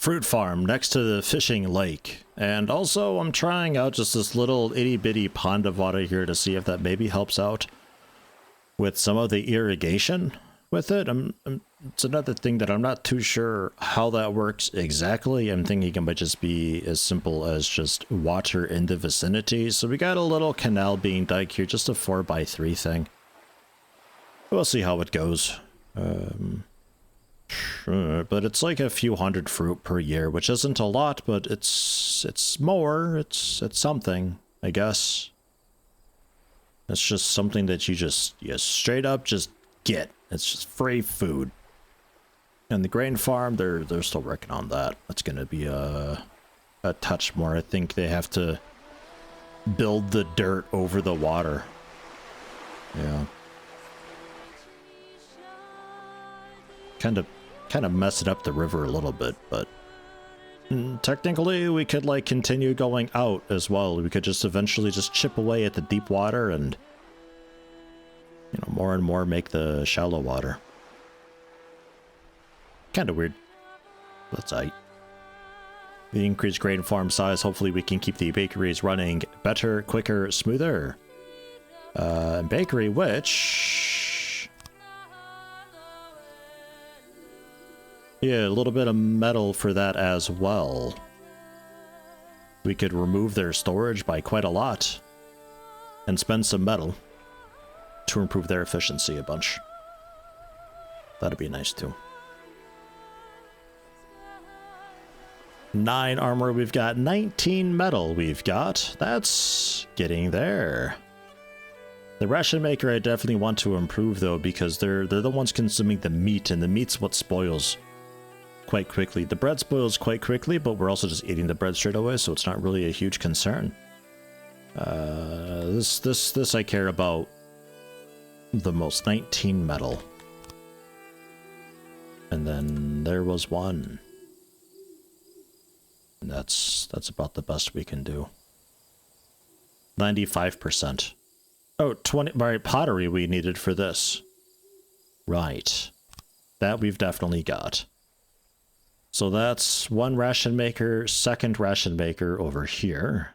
fruit farm next to the fishing lake. And also I'm trying out just this little itty bitty pond of water here to see if that maybe helps out with some of the irrigation with it. It's another thing that I'm not too sure how that works exactly. I'm thinking it might just be as simple as just water in the vicinity. So we got a little canal being dug here, just a 4x3 thing. We'll see how it goes. Sure, but it's like a few hundred fruit per year, which isn't a lot, but it's more. It's something, I guess. It's just something that you straight up just get. It's just free food. And the grain farm, they're still working on that. That's gonna be a touch more. I think they have to build the dirt over the water. Yeah. Kind of messing up the river a little bit, but technically we could like continue going out as well. We could just eventually just chip away at the deep water and, you know, more and more make the shallow water. Kind of weird. That's aight. The increased grain farm size, hopefully we can keep the bakeries running better, quicker, smoother. Bakery, which... yeah, a little bit of metal for that as well. We could remove their storage by quite a lot and spend some metal to improve their efficiency a bunch. That'd be nice too. 9 armor, we've got 19 metal we've got. That's getting there. The ration maker I definitely want to improve though, because they're the ones consuming the meat, and the meat's what spoils quite quickly. The bread spoils quite quickly, but we're also just eating the bread straight away, so it's not really a huge concern. This I care about the most. 19 metal. And then there was one. And that's about the best we can do. 95%. Oh, 20, right, pottery we needed for this. Right. That we've definitely got. So that's one ration maker, second ration maker over here.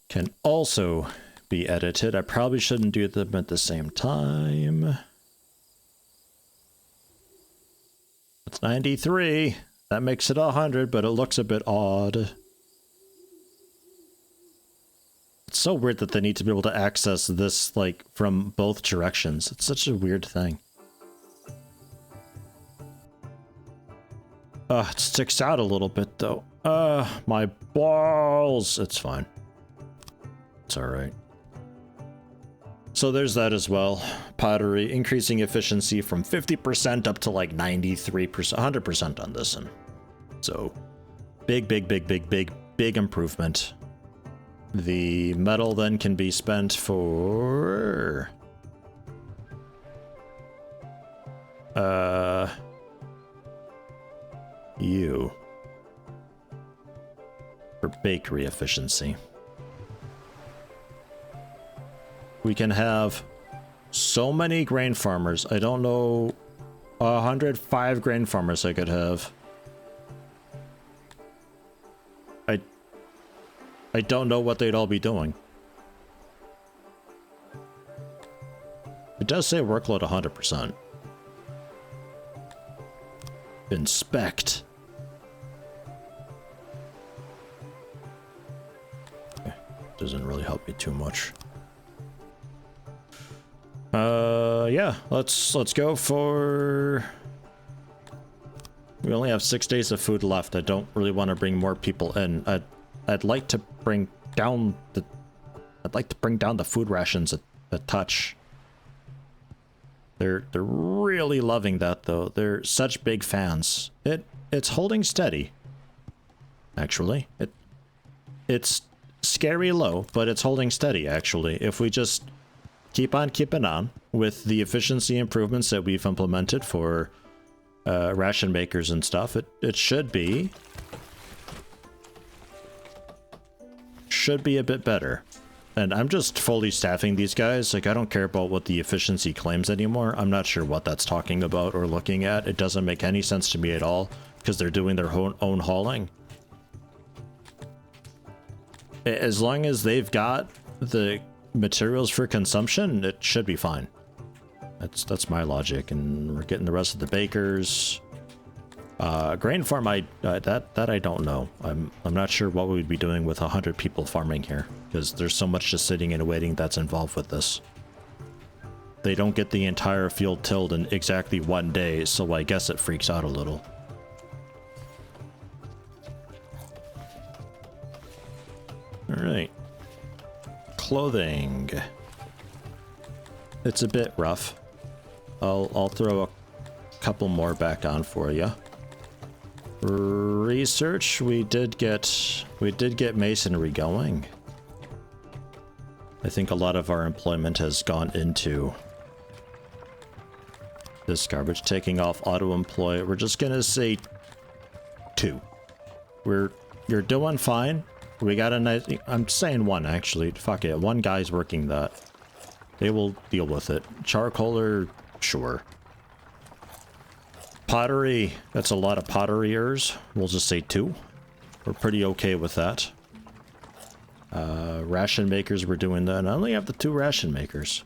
Can also be edited. I probably shouldn't do them at the same time. It's 93. That makes it 100, but it looks a bit odd. It's so weird that they need to be able to access this, like, from both directions. It's such a weird thing. It sticks out a little bit, though. My balls. It's fine. It's alright. So there's that as well. Pottery, increasing efficiency from 50% up to like 93%, 100% on this one. So big improvement. The metal then can be spent for... for bakery efficiency. We can have so many grain farmers. I don't know, 105 grain farmers I could have. I don't know what they'd all be doing. It does say workload 100%. Inspect. Okay. Doesn't really help me too much. Yeah, let's go for... we only have 6 days of food left. I don't really want to bring more people in. I'd like to bring down the... I'd like to bring down the food rations a touch. They're really loving that though. They're such big fans. It's holding steady. Actually, it's scary low, but it's holding steady actually. If we just keep on keeping on with the efficiency improvements that we've implemented for ration makers and stuff, it should be a bit better. And I'm just fully staffing these guys. Like, I don't care about what the efficiency claims anymore. I'm not sure what that's talking about or looking at. It doesn't make any sense to me at all, because they're doing their own hauling. As long as they've got the materials for consumption, it should be fine. That's my logic. And we're getting the rest of the bakers. Grain farm, that I don't know. I'm not sure what we'd be doing with 100 people farming here, because there's so much just sitting and waiting that's involved with this. They don't get the entire field tilled in exactly 1 day, so I guess it freaks out a little. All right. Clothing. It's a bit rough. I'll throw a couple more back on for you. Research, we did get masonry going. I think a lot of our employment has gone into this garbage. Taking off auto employ, we're just gonna say 2. You're doing fine. We got a nice, I'm saying 1 actually. Fuck it, 1 guy's working that. They will deal with it. Charcoaler, sure. Pottery, that's a lot of potteriers. We'll just say 2. We're pretty okay with that. Ration makers, we're doing that. I only have the 2 ration makers.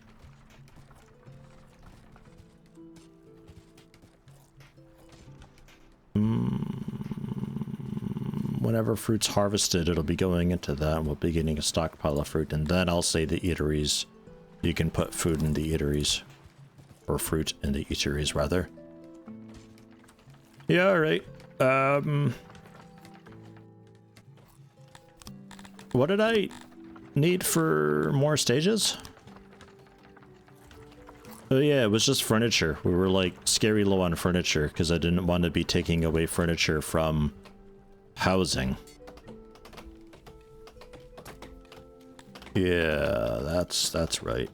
Whenever fruit's harvested, it'll be going into that, and we'll be getting a stockpile of fruit. And then I'll say the eateries. You can put food in the eateries. Or fruit in the eateries, rather. Yeah, alright. What did I need for more stages? Oh yeah, it was just furniture. We were like scary low on furniture because I didn't want to be taking away furniture from housing. Yeah, that's right.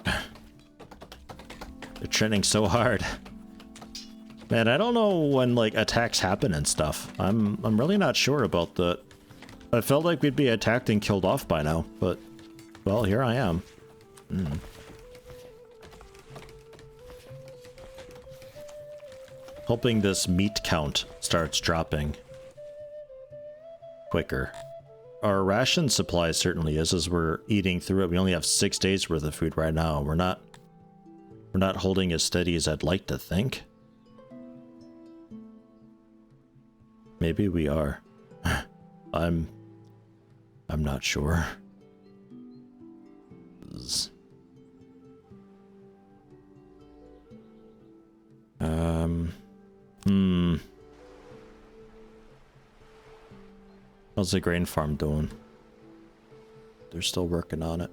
They're trending so hard. Man, I don't know when like attacks happen and stuff. I'm really not sure about that. I felt like we'd be attacked and killed off by now, but well, here I am. Hoping this meat count starts dropping quicker. Our ration supply certainly is, as we're eating through it. We only have 6 days worth of food right now. We're not holding as steady as I'd like to think. Maybe we are. I'm not sure. How's the grain farm doing? They're still working on it.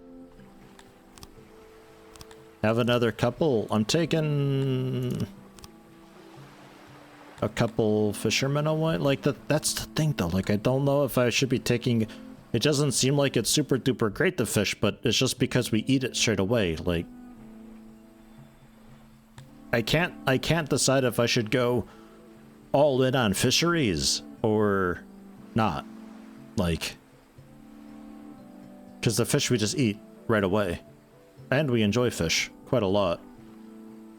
Have another couple. I'm taking a couple fishermen away. Like that's the thing though. Like I don't know if I should be taking. It doesn't seem like it's super duper great to fish, but it's just because we eat it straight away. Like I can't decide if I should go all in on fisheries or not. Like, because the fish we just eat right away, and we enjoy fish quite a lot,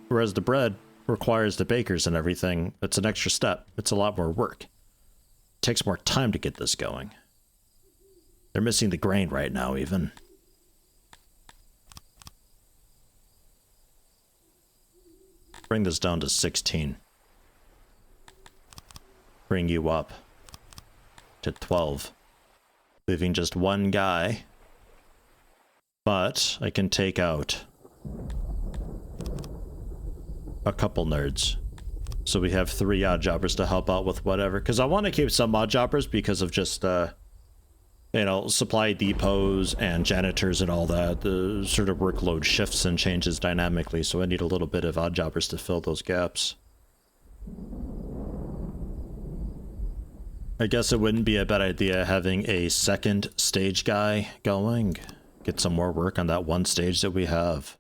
whereas the bread requires the bakers and everything. It's an extra step. It's a lot more work. It takes more time to get this going. They're missing the grain right now even. Bring this down to 16. Bring you up to 12. Leaving just 1 guy. But I can take out a couple nerds. So we have 3 odd jobbers to help out with whatever. Because I want to keep some odd jobbers because of just, you know, supply depots and janitors and all that. The sort of workload shifts and changes dynamically. So I need a little bit of odd jobbers to fill those gaps. I guess it wouldn't be a bad idea having a second stage guy going. Get some more work on that 1 stage that we have.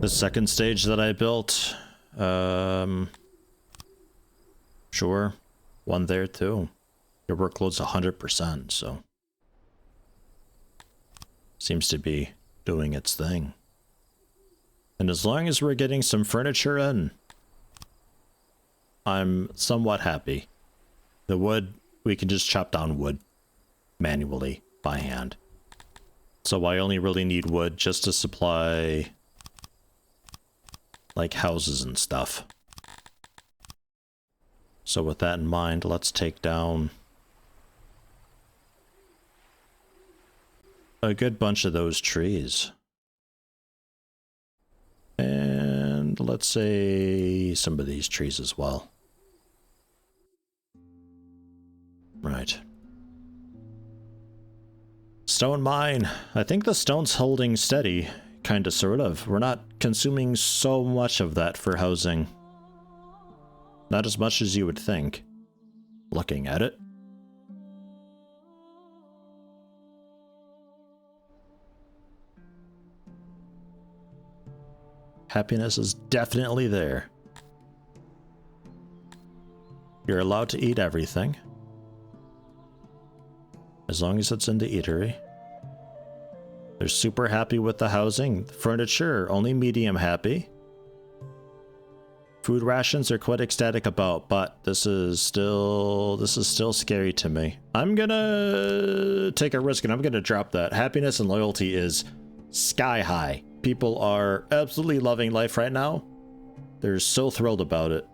The second stage that I built, sure, 1 there too. Your workload's 100%, so seems to be doing its thing. And as long as we're getting some furniture in, I'm somewhat happy. The wood, we can just chop down wood manually by hand. So I only really need wood just to supply like houses and stuff. So with that in mind, let's take down a good bunch of those trees. And let's say some of these trees as well. Right. Stone mine. I think the stone's holding steady, kind of, sort of. We're not consuming so much of that for housing. Not as much as you would think, looking at it. Happiness is definitely there. You're allowed to eat everything, as long as it's in the eatery. They're super happy with the housing. Furniture, only medium happy. Food rations are quite ecstatic about, but this is still scary to me. I'm gonna take a risk and I'm gonna drop that. Happiness and loyalty is sky high. People are absolutely loving life right now. They're so thrilled about it.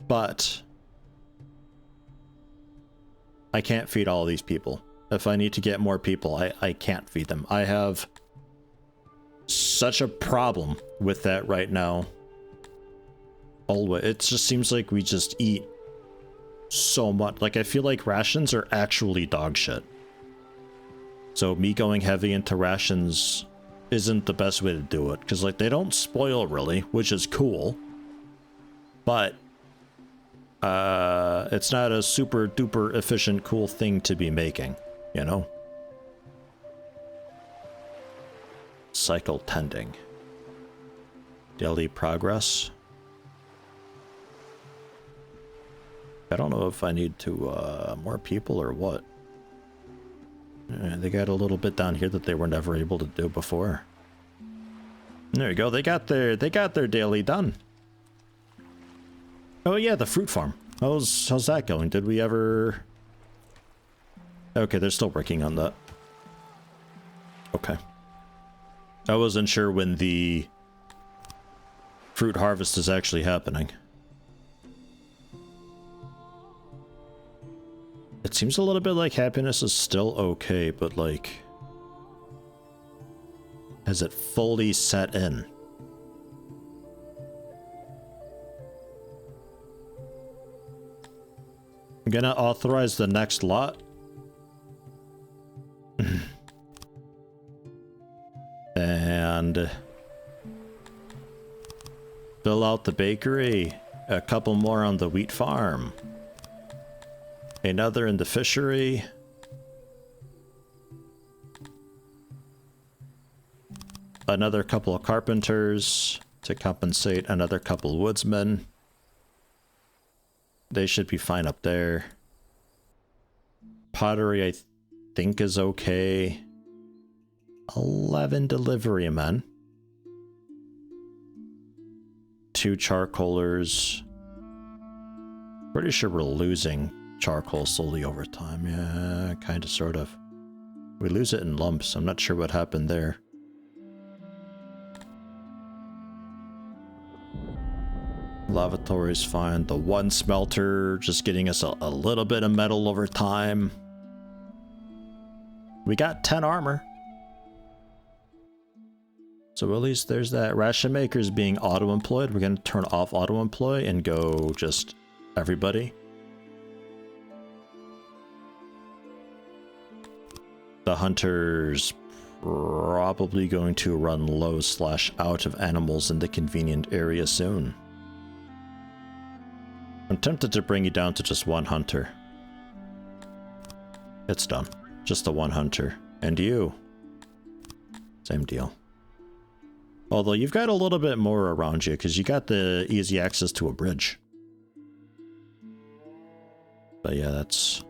But I can't feed all of these people. If I need to get more people, I can't feed them. I have such a problem with that right now. Always. It just seems like we just eat so much. Like, I feel like rations are actually dog shit. So me going heavy into rations isn't the best way to do it, because like they don't spoil really, which is cool, but it's not a super duper efficient cool thing to be making, you know. Cycle tending, daily progress. I don't know if I need to more people or what. They got a little bit down here that they were never able to do before. There you go. They got their daily done. Oh yeah, the fruit farm. How's that going? Did we ever? Okay, they're still working on that. Okay. I wasn't sure when the fruit harvest is actually happening. It seems a little bit like happiness is still okay, but like, has it fully set in? I'm gonna authorize the next lot. And fill out the bakery. A couple more on the wheat farm. Another in the fishery. Another couple of carpenters to compensate another couple woodsmen. They should be fine up there. Pottery, I think, is okay. 11 delivery men. 2 charcoalers. Pretty sure we're losing charcoal slowly over time. Yeah, kind of, sort of. We lose it in lumps. I'm not sure what happened there. Lavatory's fine. The 1 smelter just getting us a little bit of metal over time. We got 10 armor. So at least there's that. Ration makers being auto-employed. We're going to turn off auto-employ and go just everybody. The hunter's probably going to run low / out of animals in the convenient area soon. I'm tempted to bring you down to just 1 hunter. It's done. Just the 1 hunter. And you. Same deal. Although you've got a little bit more around you because you got the easy access to a bridge. But yeah, that's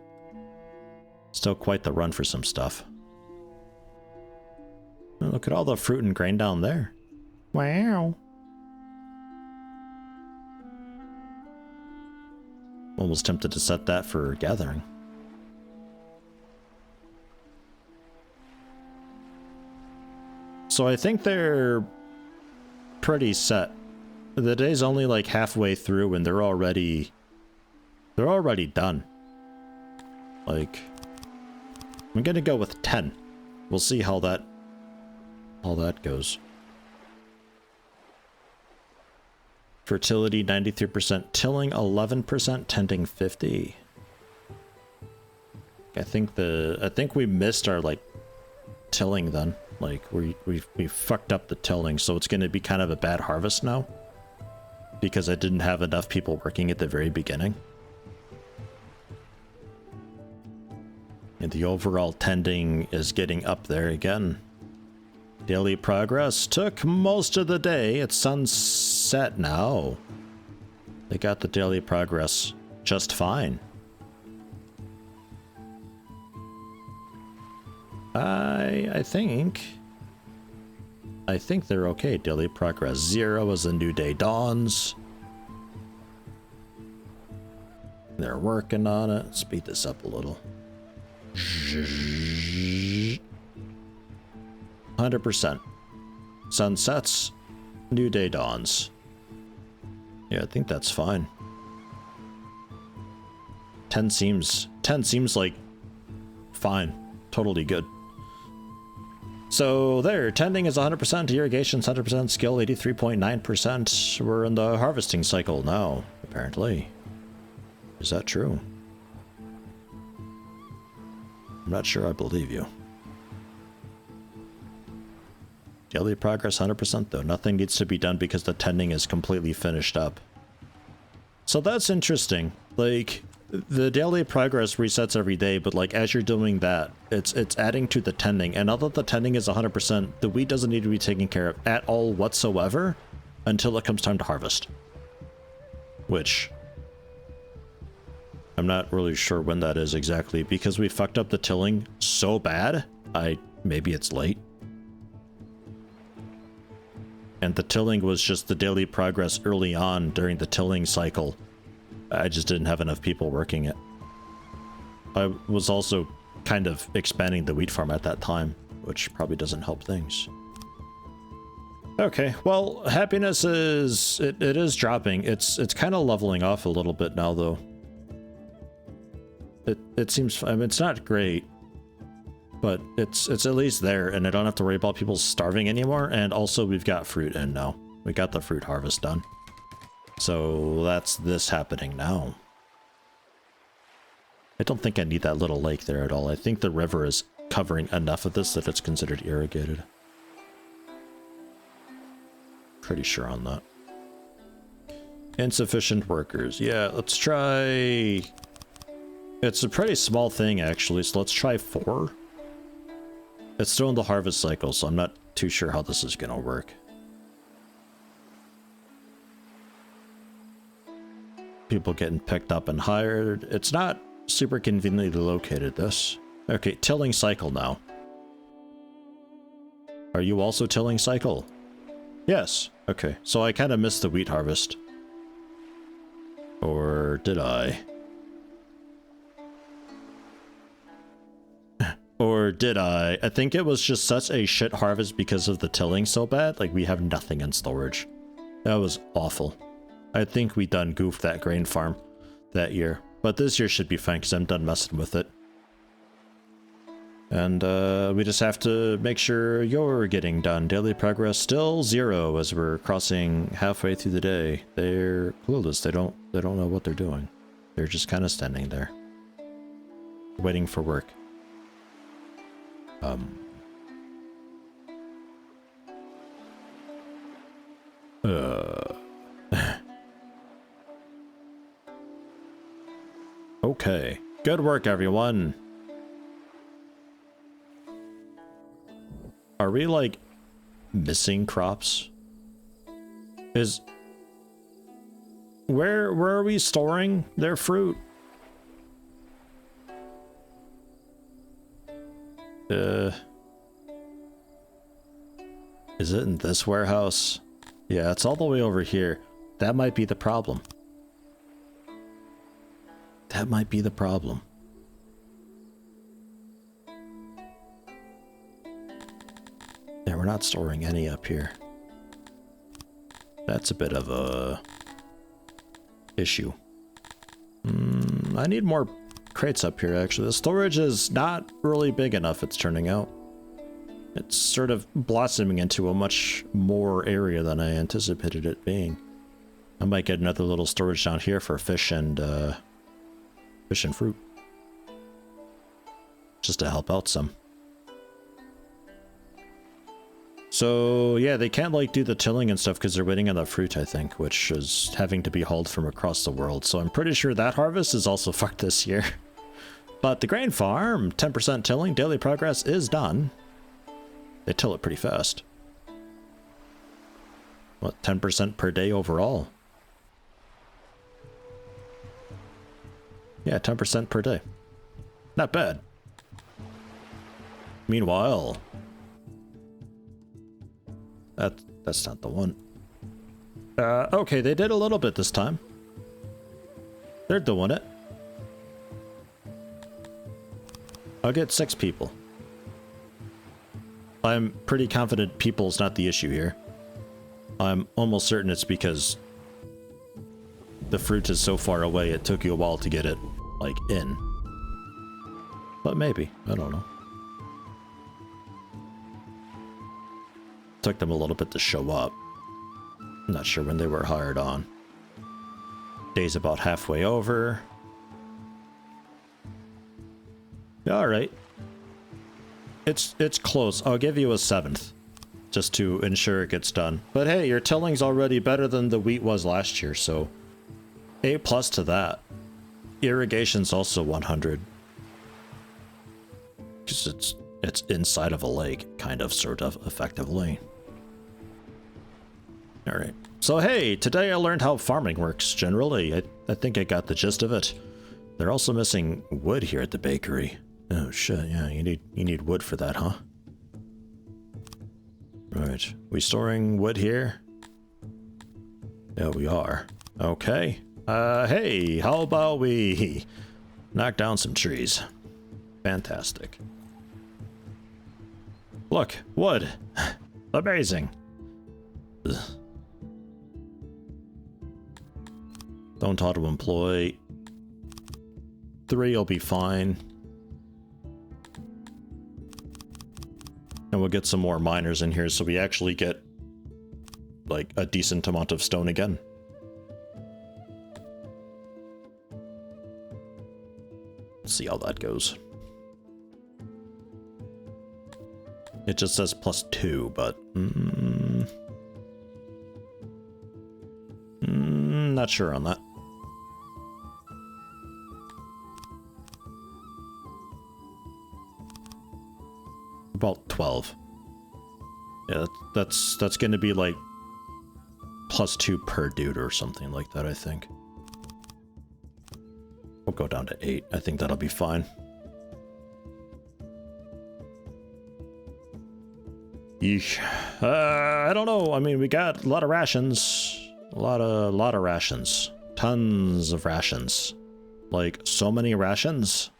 still quite the run for some stuff. Oh, look at all the fruit and grain down there. Wow. Almost tempted to set that for gathering. So I think they're pretty set. The day's only like halfway through and they're already done. Like, I'm gonna go with 10. We'll see how that goes. Fertility 93%, tilling 11%, tending 50. I think we missed our like tilling then. Like we fucked up the tilling, so it's gonna be kind of a bad harvest now. Because I didn't have enough people working at the very beginning. And the overall tending is getting up there again. Daily progress took most of the day. It's sunset now. They got the daily progress just fine. I think they're okay. Daily progress 0 as a new day dawns. They're working on it. Speed this up a little. 100%. Sun sets. New day dawns. Yeah, I think that's fine. 10 seems like fine. Totally good. So there, tending is 100%, irrigation's 100%, skill 83.9%. We're in the harvesting cycle now, apparently. Is that true? I'm not sure I believe you. Daily progress 100% though. Nothing needs to be done because the tending is completely finished up. So that's interesting. Like, the daily progress resets every day, but like as you're doing that, it's adding to the tending. And now that the tending is 100%, the wheat doesn't need to be taken care of at all whatsoever until it comes time to harvest. Which I'm not really sure when that is exactly, because we fucked up the tilling so bad. Maybe it's late. And the tilling was just the daily progress early on during the tilling cycle. I just didn't have enough people working it. I was also kind of expanding the wheat farm at that time, which probably doesn't help things. Okay, well, happiness is it is dropping. It's kind of leveling off a little bit now though. It seems, I mean, it's not great, but it's at least there, and I don't have to worry about people starving anymore. And also we've got fruit in now. We got the fruit harvest done. So that's this happening now. I don't think I need that little lake there at all. I think the river is covering enough of this that it's considered irrigated. Pretty sure on that. Insufficient workers. Yeah, let's try... It's a pretty small thing actually, so let's try 4. It's still in the harvest cycle, so I'm not too sure how this is gonna work. People getting picked up and hired. It's not super conveniently located, this. Okay, tilling cycle now. Are you also tilling cycle? Yes. Okay, so I kind of missed the wheat harvest. Or did I? Or did I? I think it was just such a shit harvest because of the tilling so bad. Like, we have nothing in storage. That was awful. I think we done goofed that grain farm that year. But this year should be fine because I'm done messing with it. And we just have to make sure you're getting done. Daily progress still 0 as we're crossing halfway through the day. They're clueless. They don't know what they're doing. They're just kind of standing there, waiting for work. Okay. Good work, everyone. Are we, like, missing crops? Where are we storing their fruit? Is it in this warehouse? Yeah, it's all the way over here. That might be the problem. That might be the problem. Yeah, we're not storing any up here. That's a bit of a issue. I need more crates up here, actually. The storage is not really big enough, it's turning out. It's sort of blossoming into a much more area than I anticipated it being. I might get another little storage down here for fish and fruit. Just to help out some. So, yeah, they can't, like, do the tilling and stuff because they're waiting on the fruit, I think, which is having to be hauled from across the world. So I'm pretty sure that harvest is also fucked this year. But the grain farm, 10% tilling, daily progress is done. They till it pretty fast. What, 10% per day overall? Yeah, 10% per day. Not bad. Meanwhile... That's not the one. Okay, they did a little bit this time. They're doing it. I'll get 6 people. I'm pretty confident people's not the issue here. I'm almost certain it's because the fruit is so far away it took you a while to get it, like, in. But maybe. I don't know. Took them a little bit to show up. I'm not sure when they were hired on. Day's about halfway over. Alright. It's close. I'll give you a 7th. Just to ensure it gets done. But hey, your tilling's already better than the wheat was last year, so... A+ to that. Irrigation's also 100. Because it's inside of a lake, kind of, sort of, effectively. Alright. So hey, today I learned how farming works, generally. I think I got the gist of it. They're also missing wood here at the bakery. Oh shit, yeah, you need wood for that, huh? Right. We storing wood here? Yeah, we are. Okay. Hey, how about we knock down some trees? Fantastic. Look, wood. Amazing. Ugh. Don't auto-employ. 3 will be fine. And we'll get some more miners in here so we actually get, like, a decent amount of stone again. Let's see how that goes. It just says +2, but... not sure on that. About 12. Yeah, that's going to be like +2 per dude or something like that, I think. We'll go down to 8. I think that'll be fine. Yeesh. I don't know. I mean, we got a lot of rations. A lot of rations. Tons of rations. Like, so many rations.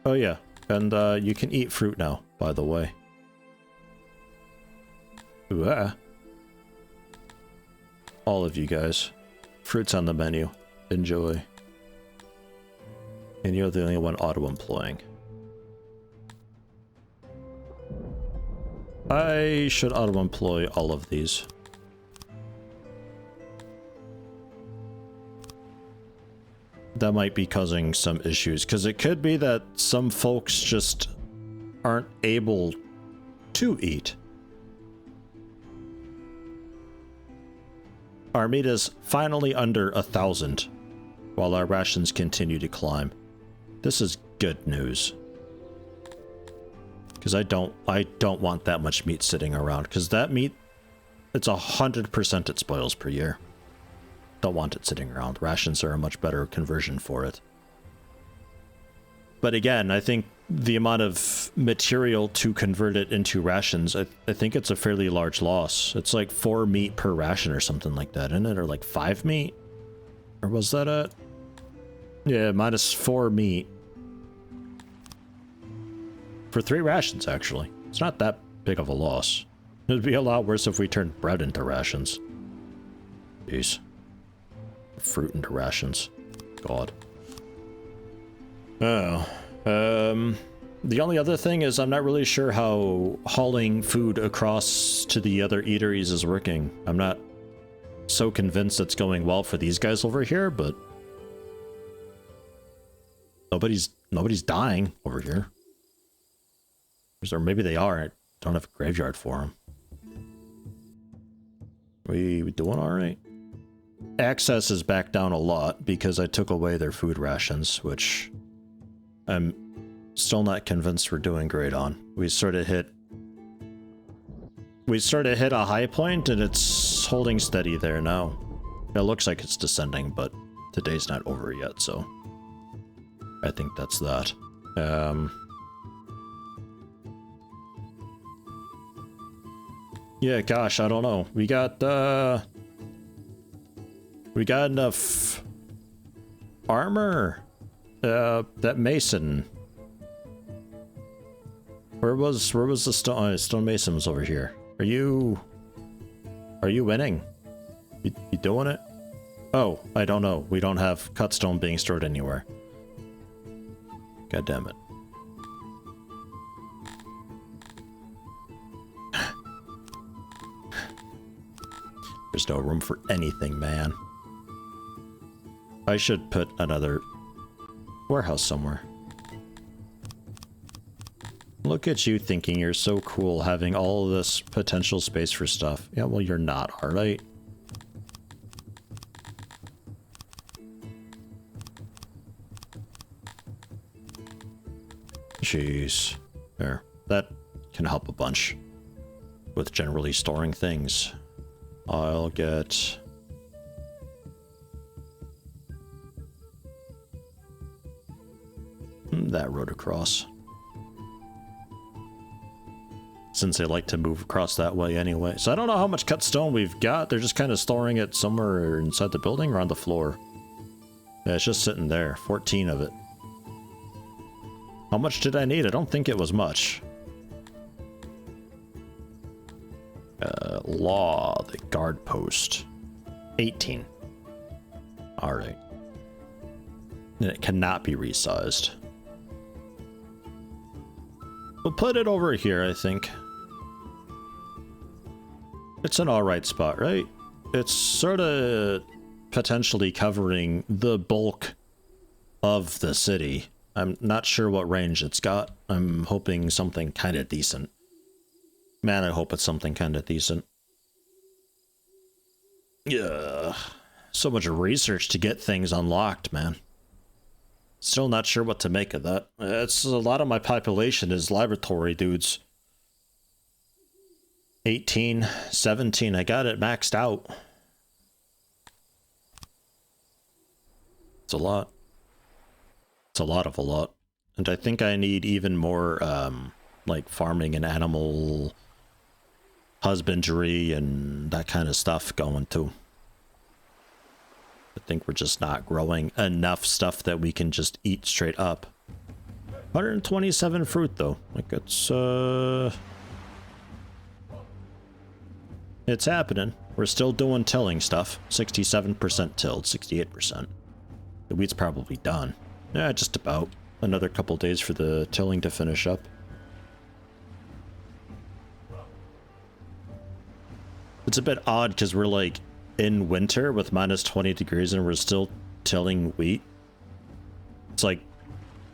Oh yeah, and you can eat fruit now, by the way. Ooh, all of you guys. Fruit's on the menu. Enjoy. And you're the only one auto-employing. I should auto-employ all of these. That might be causing some issues, because it could be that some folks just aren't able to eat. Our meat is finally under 1,000, while our rations continue to climb. This is good news. Because I don't want that much meat sitting around, because that meat It's 100% it spoils per year. Don't want it sitting around. Rations are a much better conversion for it. But again, I think the amount of material to convert it into rations, I think it's a fairly large loss. It's like 4 meat per ration or something like that, isn't it? Or like 5 meat? Or was that it? Yeah, -4 meat. For 3 rations, actually. It's not that big of a loss. It'd be a lot worse if we turned bread into rations. Jeez. Fruit into rations. God. Oh. The only other thing is I'm not really sure how hauling food across to the other eateries is working. I'm not so convinced it's going well for these guys over here, but nobody's dying over here. Or maybe they are. I don't have a graveyard for them. We doing all right? Access is back down a lot because I took away their food rations, which I'm still not convinced we're doing great on. We sort of hit a high point and it's holding steady there now. It looks like it's descending, but today's not over yet, so I think that's that. Yeah, gosh, I don't know. We got enough armor. That mason. Where was the stone? Stone mason was over here. Are you winning? You doing it? Oh, I don't know. We don't have cut stone being stored anywhere. God damn it. There's no room for anything, man. I should put another warehouse somewhere. Look at you thinking you're so cool having all of this potential space for stuff. Yeah, well, you're not, alright? Jeez. There. That can help a bunch with generally storing things. I'll get... that road across. Since they like to move across that way anyway. So I don't know how much cut stone we've got. They're just kind of storing it somewhere inside the building or on the floor. Yeah, it's just sitting there. 14 of it. How much did I need? I don't think it was much. Law, the guard post. 18. Alright. And it cannot be resized. We'll put it over here, I think. It's an alright spot, right? It's sort of potentially covering the bulk of the city. I'm not sure what range it's got. I'm hoping something kind of decent. Man, I hope it's something kind of decent. Yeah. So much research to get things unlocked, man. Still not sure what to make of that. It's a lot of my population is laboratory dudes. 18, 17, I got it maxed out. It's a lot. It's a lot of a lot. And I think I need even more, like farming and animal husbandry and that kind of stuff going too. I think we're just not growing enough stuff that we can just eat straight up. 127 fruit though. Like it's happening. We're still doing tilling stuff. 67% tilled, 68%. The wheat's probably done. Yeah, just about. Another couple days for the tilling to finish up. It's a bit odd because we're like in winter with minus 20 degrees and we're still tilling wheat. It's like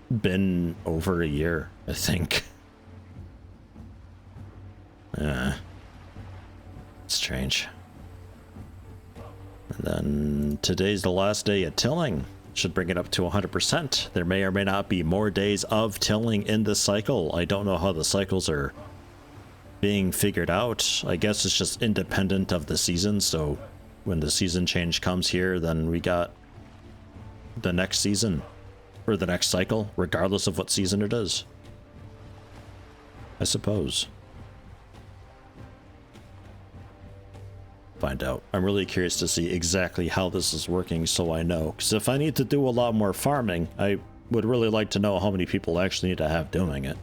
been over a year, I think. Strange. And then today's the last day of tilling. Should bring it up to 100%. There may or may not be more days of tilling in this cycle. I don't know how the cycles are being figured out. I guess it's just independent of the season, so when the season change comes here, then we got the next season, or the next cycle, regardless of what season it is. I suppose. Find out. I'm really curious to see exactly how this is working so I know. Because if I need to do a lot more farming, I would really like to know how many people actually need to have doing it.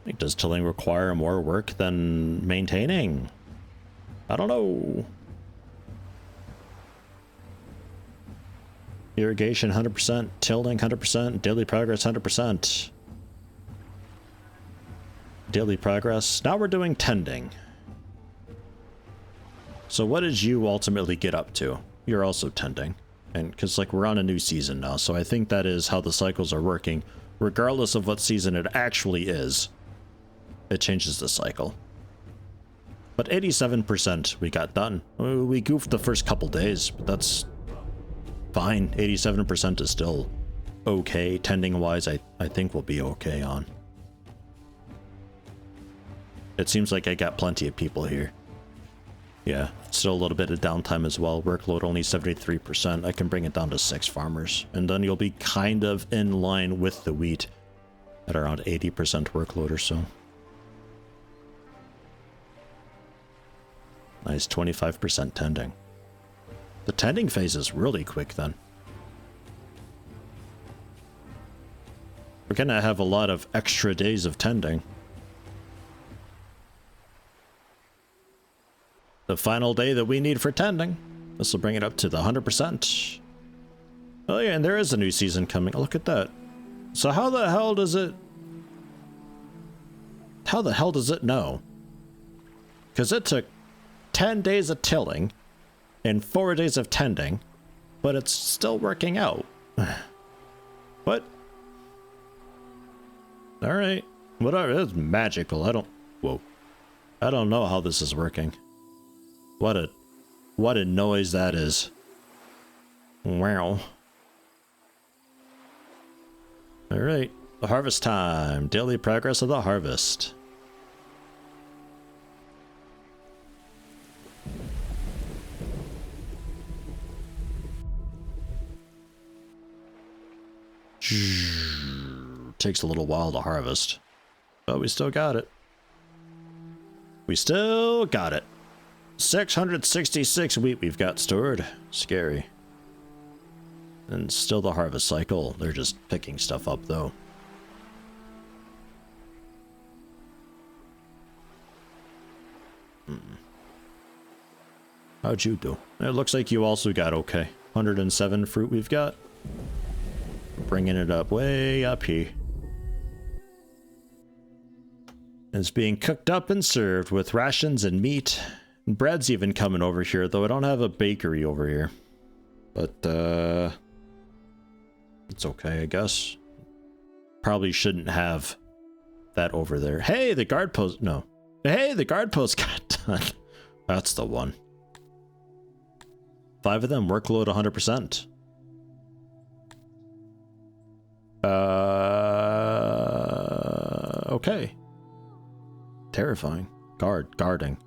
Like, does tilling require more work than maintaining? I don't know. Irrigation 100%, tilling 100%, daily progress 100%. Daily progress. Now we're doing tending. So what did you ultimately get up to? You're also tending. And because like we're on a new season now, so I think that is how the cycles are working. Regardless of what season it actually is, it changes the cycle. But 87% we got done. We goofed the first couple days, but that's fine. 87% is still okay. Tending wise, I think we'll be okay on. It seems like I got plenty of people here. Yeah, still a little bit of downtime as well. Workload only 73%. I can bring it down to 6 farmers. And then you'll be kind of in line with the wheat at around 80% workload or so. Nice, 25% tending. The tending phase is really quick then. We're gonna have a lot of extra days of tending. The final day that we need for tending. This will bring it up to the 100%. Oh yeah, and there is a new season coming. Look at that. So how the hell does it... How the hell does it know? Because it took 10 days of tilling and 4 days of tending, but it's still working out. What? Alright. Whatever. It's magical. Whoa. I don't know how this is working. What a noise that is. Wow. Alright. The harvest time. Daily progress of the harvest. Takes a little while to harvest. But we still got it. We still got it. 666 wheat we've got stored. Scary. And still the harvest cycle. They're just picking stuff up though. How'd you do? It looks like you also got okay. 107 fruit we've got. Bringing it up way up here. It's being cooked up and served with rations and meat. Bread's even coming over here, though I don't have a bakery over here. But, it's okay, I guess. Probably shouldn't have that over there. Hey, the guard post... No. Hey, the guard post got done. That's the one. 5 of them, workload 100%. Okay. Terrifying. Guarding.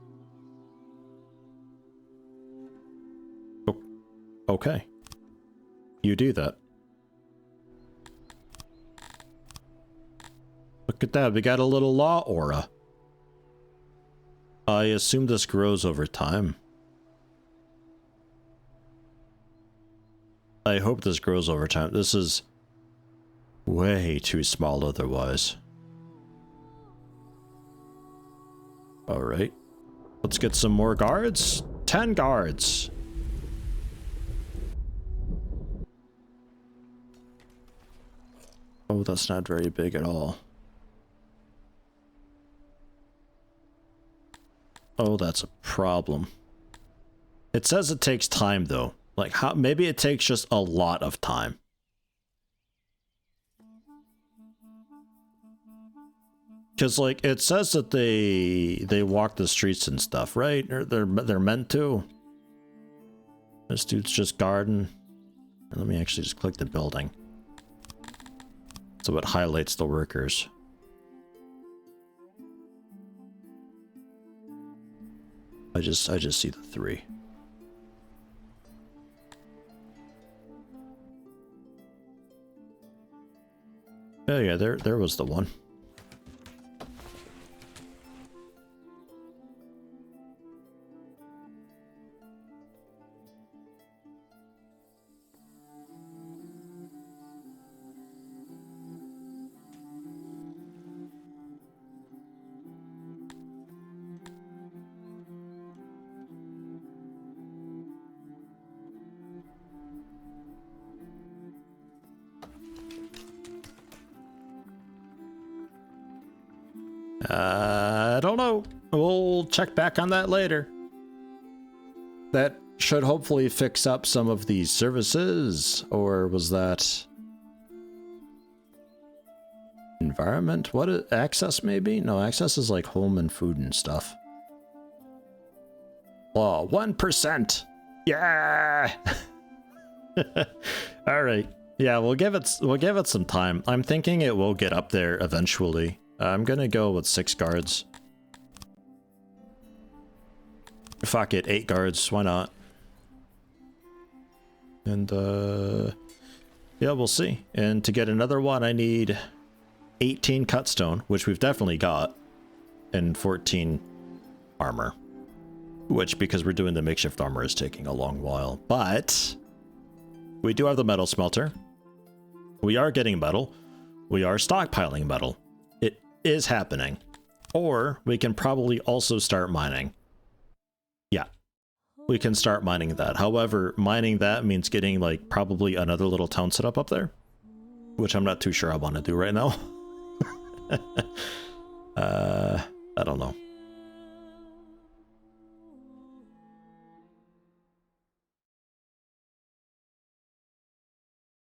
Okay. You do that. Look at that, we got a little law aura. I assume this grows over time. I hope this grows over time. This is way too small otherwise. Alright. Let's get some more guards. 10 guards. Oh, that's not very big at all. Oh, that's a problem. It says it takes time though. Like how maybe it takes just a lot of time. Cause like it says that they walk the streets and stuff, right? Or they're meant to. This dude's just guarding. Let me actually just click the building. So it highlights the workers. I just see the 3. Oh yeah, there was the one. I don't know. We'll check back on that later. That should hopefully fix up some of these services. Or was that environment? What is access maybe? No, access is like home and food and stuff. Oh, 1%. Yeah. All right. Yeah, we'll give it some time. I'm thinking it will get up there eventually. I'm gonna go with 6 guards. Fuck it, 8 guards, why not? And yeah, we'll see. And to get another one, I need 18 cutstone, which we've definitely got, and 14 armor. Which, because we're doing the makeshift armor, is taking a long while. But we do have the metal smelter. We are getting metal. We are stockpiling metal. It is happening. Or we can probably also start mining. Yeah, we can start mining that. However, mining that means getting like probably another little town set up there, which I'm not too sure I want to do right now. I don't know.